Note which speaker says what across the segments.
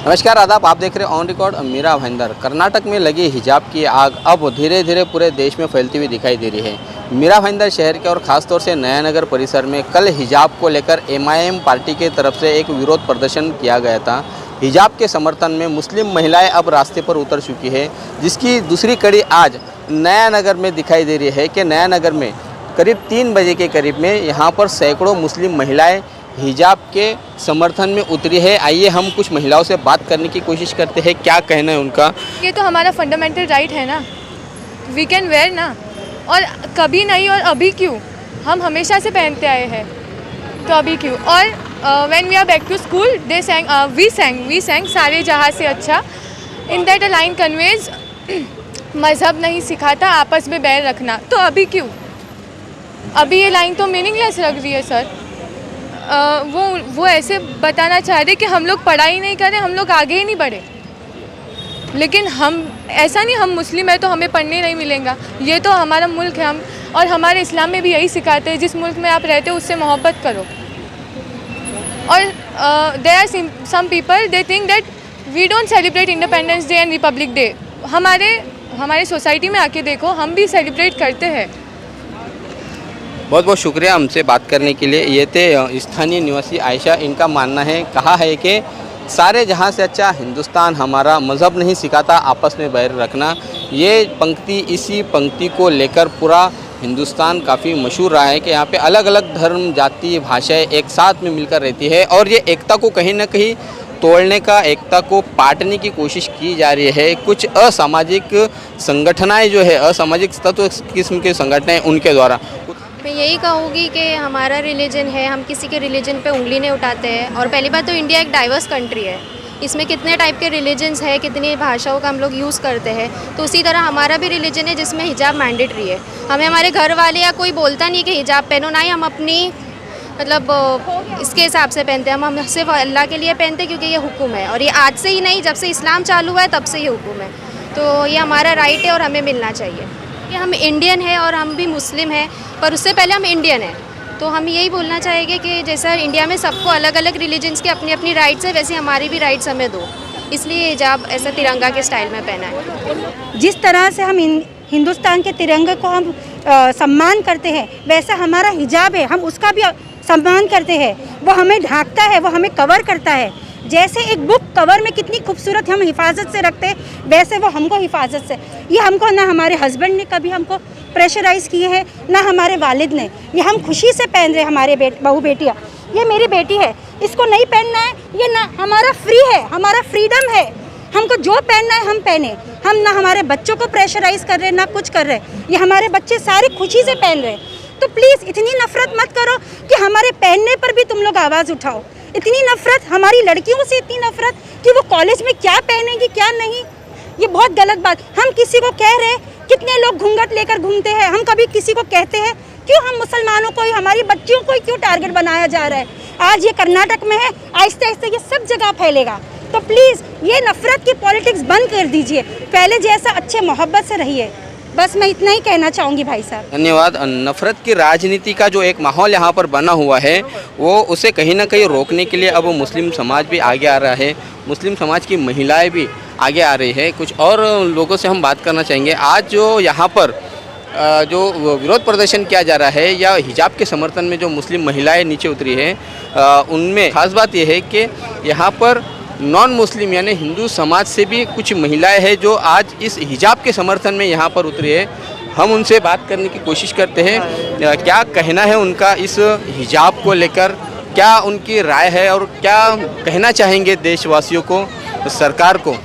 Speaker 1: नमस्कार आदाब, आप देख रहे हैं ऑन रिकॉर्ड मीरा भाईंदर। कर्नाटक में लगी हिजाब की आग अब धीरे धीरे पूरे देश में फैलती हुई दिखाई दे रही है। मीरा भाईंदर शहर के और ख़ासतौर से नयानगर परिसर में कल हिजाब को लेकर एमआईएम पार्टी की तरफ से एक विरोध प्रदर्शन किया गया था। हिजाब के समर्थन में मुस्लिम महिलाएं अब रास्ते पर उतर चुकी है, जिसकी दूसरी कड़ी आज नयानगर में दिखाई दे रही है कि नयानगर में करीब 3 बजे के करीब में यहाँ पर सैकड़ों मुस्लिम महिलाएं हिजाब के समर्थन में उतरी है। आइए हम कुछ महिलाओं से बात करने की कोशिश करते हैं, क्या कहना है उनका।
Speaker 2: ये तो हमारा फंडामेंटल राइट है ना, वी कैन वेयर ना, और कभी नहीं और अभी क्यों, हम हमेशा से पहनते आए हैं तो अभी क्यों। और when we are back to school they sang we sang सारे जहाँ से अच्छा, in that a line conveys मज़हब नहीं सिखाता आपस में बैर रखना, तो अभी क्यों। अभी ये लाइन तो मीनिंगलेस लग रही है सर। वो ऐसे बताना चाह रहे कि हम लोग पढ़ाई नहीं करें, हम लोग आगे ही नहीं बढ़े। लेकिन हम ऐसा नहीं, हम मुस्लिम है तो हमें पढ़ने नहीं मिलेगा। ये तो हमारा मुल्क है, हम और हमारे इस्लाम में भी यही सिखाते हैं, जिस मुल्क में आप रहते हो उससे मोहब्बत करो। और there are some people they think that we don't celebrate Independence Day and Republic Day. हमारे सोसाइटी में आके देखो, हम भी सेलिब्रेट करते हैं।
Speaker 1: बहुत बहुत शुक्रिया हमसे बात करने के लिए। ये थे स्थानीय निवासी आयशा। इनका मानना है, कहा है कि सारे जहां से अच्छा हिंदुस्तान हमारा, मज़हब नहीं सिखाता आपस में बैर रखना। ये पंक्ति, इसी पंक्ति को लेकर पूरा हिंदुस्तान काफ़ी मशहूर रहा है कि यहाँ पे अलग अलग धर्म, जाति, भाषाएं एक साथ में मिलकर रहती है और ये एकता को कहीं ना कहीं तोड़ने का, एकता को पाटने की कोशिश की जा रही है। कुछ असामाजिक संगठनाएँ जो है, असामाजिक तत्व किस्म के संगठन उनके द्वारा।
Speaker 3: मैं यही कहूँगी कि हमारा रिलीजन है, हम किसी के रिलीजन पे उंगली नहीं उठाते हैं। और पहली बात तो इंडिया एक डाइवर्स कंट्री है, इसमें कितने टाइप के रिलीजन्स है, कितनी भाषाओं का हम लोग यूज़ करते हैं। तो उसी तरह हमारा भी रिलीजन है जिसमें हिजाब मैंडेटरी है। हमें हमारे घर वाले या कोई बोलता नहीं कि हिजाब पहनो, ना ही हम अपनी मतलब इसके हिसाब से पहनते हैं। हम सिर्फ अल्लाह के लिए पहनते हैं क्योंकि ये हुक्म है, और ये आज से ही नहीं, जब से इस्लाम चालू हुआ है तब से ये हुक्म है। तो ये हमारा राइट है और हमें मिलना चाहिए। कि हम इंडियन हैं और हम भी मुस्लिम हैं, पर उससे पहले हम इंडियन हैं। तो हम यही बोलना चाहेंगे कि जैसा इंडिया में सबको अलग अलग रिलीजन्स के अपनी अपनी राइट्स है, वैसे हमारी भी राइट्स हमें दो। इसलिए हिजाब ऐसा तिरंगा के स्टाइल में पहना है।
Speaker 4: जिस तरह से हम हिंदुस्तान के तिरंगे को हम सम्मान करते हैं, वैसा हमारा हिजाब है, हम उसका भी सम्मान करते हैं। वो हमें ढांकता है, वो हमें कवर करता है। जैसे एक बुक कवर में कितनी खूबसूरत हम हिफाजत से रखते हैं, वैसे वो हमको हिफाजत से, ये हमको ना हमारे हस्बैंड ने कभी हमको प्रेशराइज़ किए हैं, ना हमारे वालिद ने। ये हम खुशी से पहन रहे, हमारे बहू बेटियाँ। ये मेरी बेटी है, इसको नहीं पहनना है, ये ना हमारा फ्री है, हमारा फ्रीडम है। हमको जो पहनना है हम पहने। हम ना हमारे बच्चों को प्रेशराइज़ कर रहे, ना कुछ कर रहे। ये हमारे बच्चे सारे खुशी से पहन रहे। तो प्लीज़ इतनी नफ़रत मत करो कि हमारे पहनने पर भी तुम लोग आवाज़ उठाओ। इतनी नफ़रत, हमारी लड़कियों से इतनी नफ़रत कि वो कॉलेज में क्या पहनेंगी क्या नहीं, ये बहुत गलत बात। हम किसी को कह रहे, कितने लोग घूंघट लेकर घूमते हैं, हम कभी किसी को कहते हैं? क्यों हम मुसलमानों को ही, हमारी बच्चियों को ही क्यों टारगेट बनाया जा रहा है? आज ये कर्नाटक में है, आहिस्ते आहिस्ते ये सब जगह फैलेगा। तो प्लीज़ ये नफ़रत की पॉलिटिक्स बंद कर दीजिए, पहले जैसा अच्छे मोहब्बत से रहिए। बस मैं इतना ही कहना चाहूँगी भाई साहब।
Speaker 1: धन्यवाद। नफ़रत की राजनीति का जो एक माहौल यहाँ पर बना हुआ है, वो उसे कहीं ना कहीं रोकने के लिए अब मुस्लिम समाज भी आगे आ रहा है, मुस्लिम समाज की महिलाएं भी आगे आ रही है। कुछ और लोगों से हम बात करना चाहेंगे। आज जो यहाँ पर जो विरोध प्रदर्शन किया जा रहा है या हिजाब के समर्थन में जो मुस्लिम महिलाएं नीचे उतरी है, उनमें खास बात यह है कि यहाँ पर नॉन मुस्लिम यानी हिंदू समाज से भी कुछ महिलाएं हैं जो आज इस हिजाब के समर्थन में यहाँ पर उतरी है। हम उनसे बात करने की कोशिश करते हैं, क्या कहना है उनका इस हिजाब को लेकर, क्या उनकी राय है और क्या कहना चाहेंगे देशवासियों को, सरकार को।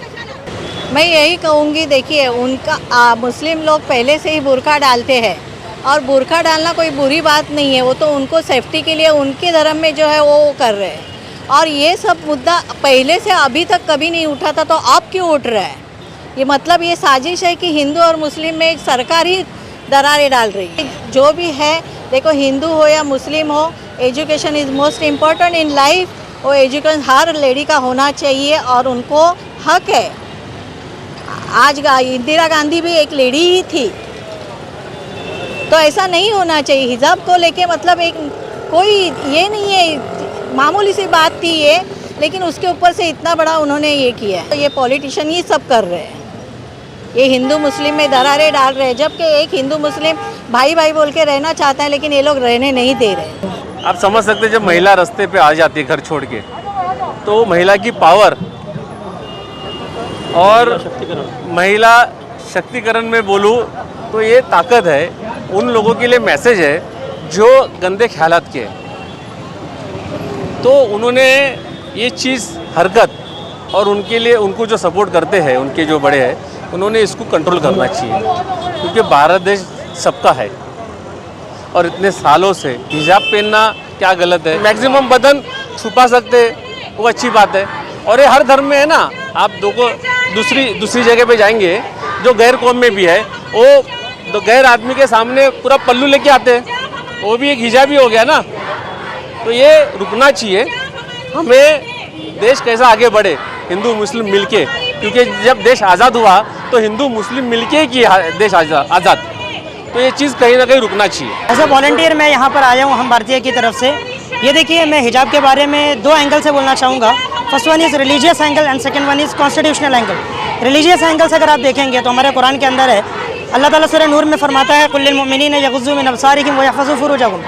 Speaker 5: मैं यही कहूँगी, देखिए उनका मुस्लिम लोग पहले से ही बुर्का डालते हैं और बुर्का डालना कोई बुरी बात नहीं है। वो तो उनको सेफ्टी के लिए उनके धर्म में जो है वो कर रहे हैं। और ये सब मुद्दा पहले से अभी तक कभी नहीं उठा था, तो अब क्यों उठ रहा है? ये मतलब ये साजिश है कि हिंदू और मुस्लिम में एक सरकार ही दरारें डाल रही है। जो भी है, देखो हिंदू हो या मुस्लिम हो, education is most important in life. वो एजुकेशन हर लेडी का होना चाहिए और उनको हक है। आज इंदिरा गांधी भी एक लेडी ही थी, तो ऐसा नहीं होना चाहिए। हिजाब को लेके मतलब एक कोई ये नहीं है, मामूली सी बात थी ये लेकिन उसके ऊपर से इतना बड़ा उन्होंने ये किया है। ये पॉलिटिशियन ही सब कर रहे हैं, ये हिंदू मुस्लिम में दरारें डाल रहे हैं, जबकि एक हिंदू मुस्लिम भाई भाई बोल के रहना चाहता है, लेकिन ये लोग रहने नहीं दे रहे।
Speaker 6: आप समझ सकते हैं, जब महिला रास्ते पे आ जाती है घर छोड़ के, तो महिला की पावर और महिला शक्तिकरण में बोलूँ तो ये ताकत है, उन लोगों के लिए मैसेज है जो गंदे ख्यालात के हैं। तो उन्होंने ये चीज़ हरकत और उनके लिए उनको जो सपोर्ट करते हैं, उनके जो बड़े हैं, उन्होंने इसको कंट्रोल करना चाहिए, क्योंकि भारत देश सबका है और इतने सालों से हिजाब पहनना क्या गलत है। मैक्सिमम बदन छुपा सकते हैं, वो अच्छी बात है। और ये हर धर्म में है ना। आप दूसरी जगह पे जाएंगे जो गैर कौम में भी है, वो तो गैर आदमी के सामने पूरा पल्लू लेके आते हैं, वो भी एक हिजाब ही हो गया ना। तो ये रुकना चाहिए। हमें देश कैसा आगे बढ़े, हिंदू मुस्लिम मिलके, क्योंकि जब देश आज़ाद हुआ तो हिंदू मुस्लिम मिलके किया देश आज़ाद। तो ये चीज़ कहीं ना कहीं रुकना चाहिए।
Speaker 7: एज ए वॉलंटियर मैं यहाँ पर आया हूँ हम भारतीय की तरफ से। ये देखिए, मैं हिजाब के बारे में 2 एंगल से बोलना चाहूँगा। First one is religious angle and second one is constitutional angle. Religious angle से अगर आप देखेंगे तो हमारे कुरान के अंदर है, अल्लाह ताला सूरह नूर में फरमाता है, कुल्लिल मुमिनीना यग़ुज़्ज़ू मिन अब्सारिहिम व यहफ़ज़ू फ़ुरूजहुम।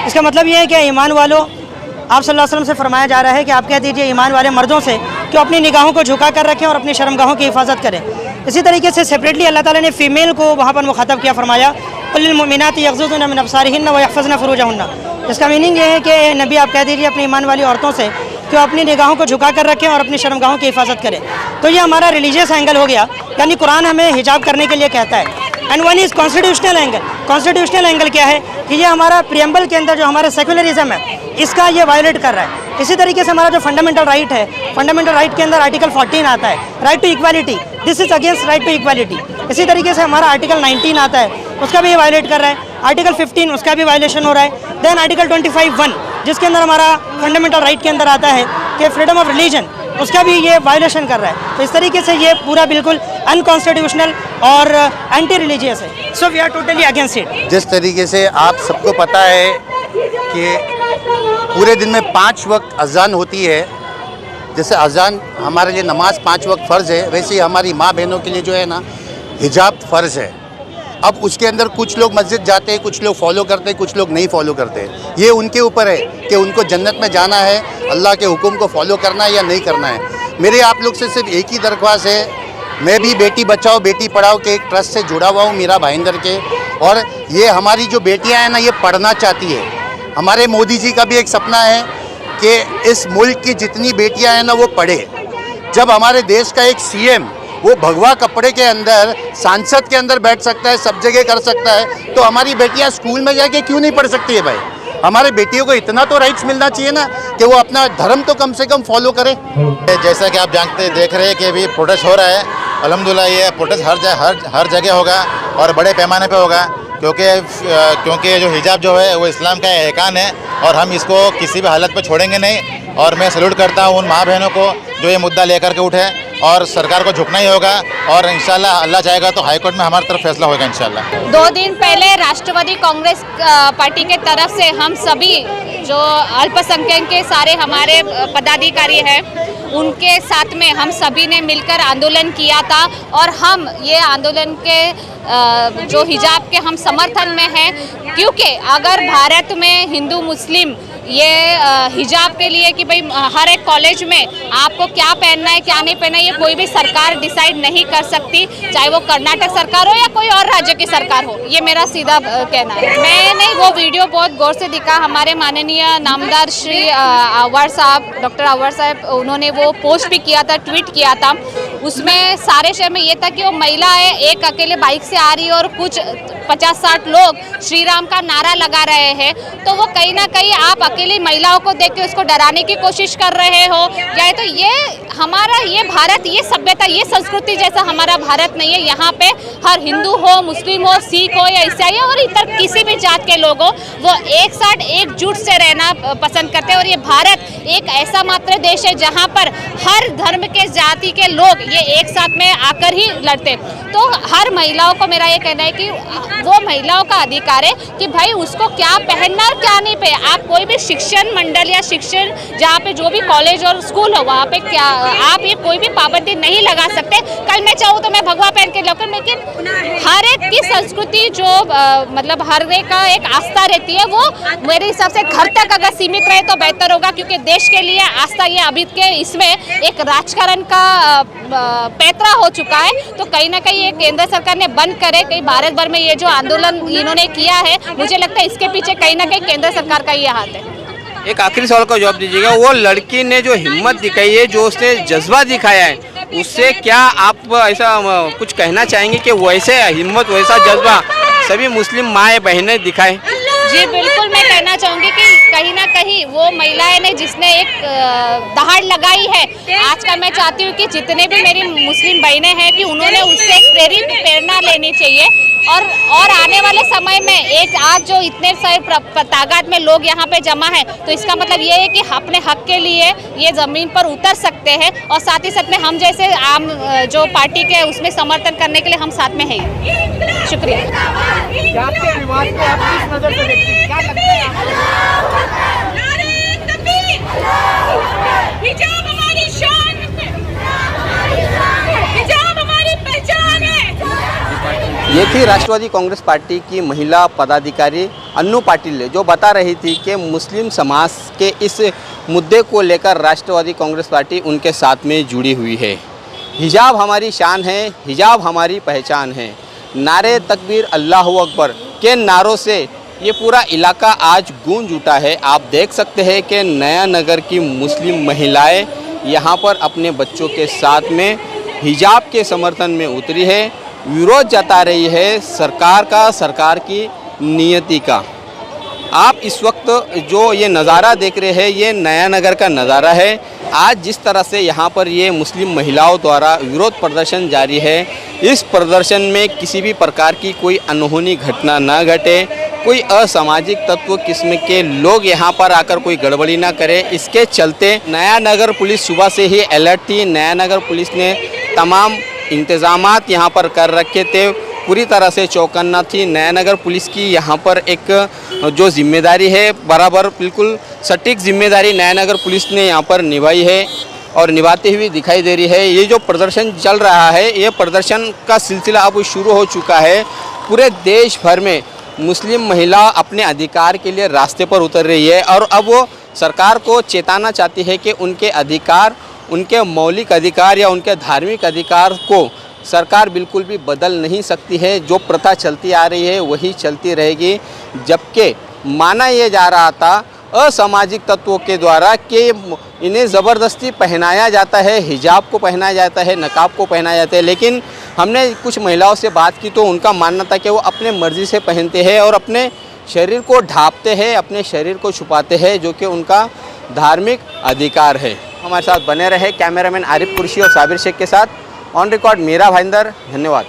Speaker 7: इसका मतलब ये है कि ईमान वालों, आप सल्लल्लाहु अलैहि वसल्लम से फरमाया जा रहा है कि आप कह दीजिए ईमान वाले मर्दों से कि अपनी निगाहों को झुका कर रखें और अपनी शर्मगाहों की हिफाजत करें। इसी तरीके से सेपरेटली अल्लाह ताला ने फ़ीमेल को वहाँ पर मुखातब किया, फरमाया कुल्लिल मुमिनाति यग़ुज़्ज़ूना मिन अब्सारिहिन्ना व यहफ़ज़ना फ़ुरूजहुन्ना। इसका मीनिंग ये है कि नबी आप कह दीजिए अपनी ईमान वाली औरतों से कि वो अपनी निगाहों को झुका कर रखें और अपनी शर्मगाहों की हिफाजत करें। तो ये हमारा रिलीजियस एंगल हो गया, यानी कुरान हमें हिजाब करने के लिए कहता है। And one is constitutional angle. Constitutional angle क्या है कि ये हमारा प्रियम्बल के अंदर जो हमारा सेकुलरिज्म है, इसका ये वायलेट कर रहा है। इसी तरीके से हमारा जो फंडामेंटल राइट है, फंडामेंटल राइट के अंदर आर्टिकल 14 आता है, right to equality, this is against right to equality. इसी तरीके से हमारा आर्टिकल 19 आता है, उसका भी ये वायलेट कर रहा है। आर्टिकल 15 उसका भी वायलेशन हो रहा है। देन आर्टिकल 25(1) जिसके अंदर हमारा फंडामेंटल राइट के अंदर आता है कि फ्रीडम ऑफ रिलीजन, उसका भी ये वायलेशन कर रहा है। तो इस तरीके से ये पूरा बिल्कुल अनकॉन्स्टिट्यूशनल और एंटी रिलीजियस है। So we are totally against it.
Speaker 8: जिस तरीके से आप सबको पता है कि पूरे दिन में 5 वक्त अजान होती है, जैसे अजान हमारे लिए नमाज 5 वक्त फ़र्ज़ है, वैसे ही हमारी माँ बहनों के लिए जो है ना हिजाब फ़र्ज़ है। अब उसके अंदर कुछ लोग मस्जिद जाते हैं, कुछ लोग फॉलो करते हैं, कुछ लोग नहीं फॉलो करते। ये उनके ऊपर है कि उनको जन्नत में जाना है, अल्लाह के हुक्म को फॉलो करना है या नहीं करना है। मेरे आप लोग से सिर्फ एक ही दरख्वास्त है, मैं भी बेटी बचाओ बेटी पढ़ाओ के एक ट्रस्ट से जुड़ा हुआ हूँ, मीरा भाईंदर के। और ये हमारी जो बेटियाँ हैं ना, ये पढ़ना चाहती है। हमारे मोदी जी का भी एक सपना है कि इस मुल्क की जितनी बेटियाँ हैं ना वो पढ़े। जब हमारे देश का एक सीएम वो भगवा कपड़े के अंदर सांसद के अंदर बैठ सकता है, सब जगह कर सकता है, तो हमारी बेटियां स्कूल में जाके क्यों नहीं पढ़ सकती है भाई? हमारे बेटियों को इतना तो राइट्स मिलना चाहिए ना कि वो अपना धर्म तो कम से कम फॉलो करे।
Speaker 9: जैसा कि आप देख रहे हैं कि अभी प्रोटेस्ट हो रहा है। अल्हम्दुलिल्लाह ये प्रोटेस्ट हर जगह होगा और बड़े पैमाने पे होगा, क्योंकि जो हिजाब जो है वो इस्लाम का एहकान है और हम इसको किसी भी हालत पे छोड़ेंगे नहीं। और मैं सैल्यूट करता हूँ उन माँ बहनों को जो ये मुद्दा लेकर के उठे, और सरकार को झुकना ही होगा। और इंशाल्लाह अल्लाह चाहेगा तो हाईकोर्ट में हमारी तरफ फैसला होगा इंशाल्लाह।
Speaker 10: 2 दिन पहले राष्ट्रवादी कांग्रेस पार्टी के तरफ से हम सभी जो अल्पसंख्यक के सारे हमारे पदाधिकारी हैं, उनके साथ में हम सभी ने मिलकर आंदोलन किया था। और हम ये आंदोलन के जो हिजाब के हम समर्थन में हैं, क्योंकि अगर भारत में हिंदू मुस्लिम ये हिजाब के लिए कि भाई हर एक कॉलेज में आपको क्या पहनना है क्या नहीं पहनना है, ये कोई भी सरकार डिसाइड नहीं कर सकती, चाहे वो कर्नाटक सरकार हो या कोई और राज्य की सरकार हो। ये मेरा सीधा कहना है। मैंने वो वीडियो बहुत गौर से देखा। हमारे माननीय नामदार श्री अव्वर साहब, डॉक्टर अव्वर साहब, उन्होंने वो पोस्ट भी किया था, ट्वीट किया था। उसमें सारे शहर में ये था कि वो महिला है, एक अकेले बाइक से आ रही है और कुछ 50-60 लोग श्री राम का नारा लगा रहे हैं। तो वो कहीं ना कहीं आप अकेली महिलाओं को देख के उसको डराने की कोशिश कर रहे हो, या तो ये हमारा ये भारत, ये सभ्यता, ये संस्कृति जैसा हमारा भारत नहीं है। यहाँ पे हर हिंदू हो, मुस्लिम हो, सिख हो या ईसाई हो और इतर किसी भी जात के लोग हो, वो एक साथ एकजुट से रहना पसंद करते हैं। और ये भारत एक ऐसा मात्र देश है जहाँ पर हर धर्म के जाति के लोग ये एक साथ में आकर ही लड़ते। तो हर महिलाओं को मेरा ये कहना है कि वो महिलाओं का अधिकार है कि भाई उसको क्या पहनना और क्या नहीं पहनना। आप कोई भी शिक्षण मंडल या शिक्षण जहाँ पे जो भी कॉलेज और स्कूल हो वहाँ पे क्या आप ये कोई भी पाबंदी नहीं लगा सकते। कल मैं चाहूँ तो मैं भगवा पहन के लगूँ, लेकिन हर एक की संस्कृति जो मतलब हर एक का एक आस्था रहती है, वो मेरे हिसाब से घर तक अगर सीमित रहे तो बेहतर होगा, क्योंकि देश के लिए आस्था ये अभी के इसमें एक राजकारण का पैतरा हो चुका है। तो कहीं ना कहीं ये केंद्र सरकार ने बंद करे। कहीं भारत भर में ये जो आंदोलन इन्होंने किया है, मुझे लगता है इसके पीछे कहीं ना कहीं केंद्र सरकार का ये हाथ है।
Speaker 1: एक आखिरी सवाल का जवाब दीजिएगा, वो लड़की ने जो हिम्मत दिखाई है, जो उसने जज्बा दिखाया है, उससे क्या आप ऐसा कुछ कहना चाहेंगे कि वैसे हिम्मत वैसा जज्बा सभी मुस्लिम माएँ बहनें दिखाएं?
Speaker 10: जी बिल्कुल, मैं कहना चाहूँगी कि कहीं ना कहीं वो महिलाएं ने जिसने एक दहाड़ लगाई है, आज का मैं चाहती हूँ कि जितने भी मेरी मुस्लिम बहनें हैं कि उन्होंने उससे एक प्रेरणा लेनी चाहिए। और आने वाले समय में एक आज जो इतने सारे तादाद में लोग यहाँ पे जमा हैं, तो इसका मतलब ये है कि अपने हक के लिए ये ज़मीन पर उतर सकते हैं। और साथ ही साथ में हम जैसे आम जो पार्टी के उसमें समर्थन करने के लिए हम साथ में हैं। शुक्रिया।
Speaker 1: ये थी राष्ट्रवादी कांग्रेस पार्टी की महिला पदाधिकारी अन्नू पाटिल, जो बता रही थी कि मुस्लिम समाज के इस मुद्दे को लेकर राष्ट्रवादी कांग्रेस पार्टी उनके साथ में जुड़ी हुई है। हिजाब हमारी शान है, हिजाब हमारी पहचान है। नारे तकबीर अल्लाहु अकबर के नारों से ये पूरा इलाका आज गूंज उठा है। आप देख सकते हैं कि नया नगर की मुस्लिम महिलाएं यहाँ पर अपने बच्चों के साथ में हिजाब के समर्थन में उतरी है, विरोध जता रही है सरकार की नीयति का। आप इस वक्त जो ये नज़ारा देख रहे हैं, ये नया नगर का नज़ारा है। आज जिस तरह से यहाँ पर ये मुस्लिम महिलाओं द्वारा विरोध प्रदर्शन जारी है, इस प्रदर्शन में किसी भी प्रकार की कोई अनहोनी घटना न घटे, कोई असामाजिक तत्व किस्म के लोग यहाँ पर आकर कोई गड़बड़ी ना करे, इसके चलते नया नगर पुलिस सुबह से ही अलर्ट थी। नया नगर पुलिस ने तमाम इंतज़ामात यहाँ पर कर रखे थे, पूरी तरह से चौकन्ना थी। नया नगर पुलिस की यहाँ पर एक जो जिम्मेदारी है, बराबर बिल्कुल सटीक जिम्मेदारी नया नगर पुलिस ने यहाँ पर निभाई है और निभाते हुए दिखाई दे रही है। ये जो प्रदर्शन चल रहा है, ये प्रदर्शन का सिलसिला अब शुरू हो चुका है। पूरे देश भर में मुस्लिम महिला अपने अधिकार के लिए रास्ते पर उतर रही है और अब वो सरकार को चेताना चाहती है कि उनके अधिकार, उनके मौलिक अधिकार या उनके धार्मिक अधिकार को सरकार बिल्कुल भी बदल नहीं सकती है। जो प्रथा चलती आ रही है वही चलती रहेगी। जबकि माना ये जा रहा था असामाजिक तत्वों के द्वारा कि इन्हें ज़बरदस्ती पहनाया जाता है, हिजाब को पहनाया जाता है, नकाब को पहनाया जाता है, लेकिन हमने कुछ महिलाओं से बात की तो उनका मानना था कि वो अपने मर्ज़ी से पहनते हैं और अपने शरीर को ढांपते हैं, अपने शरीर को छुपाते हैं, जो कि उनका धार्मिक अधिकार है। हमारे साथ बने रहे कैमरामैन आरिफ कुरशी और साबिर शेख के साथ। ऑन रिकॉर्ड मीरा भाईंदर, धन्यवाद।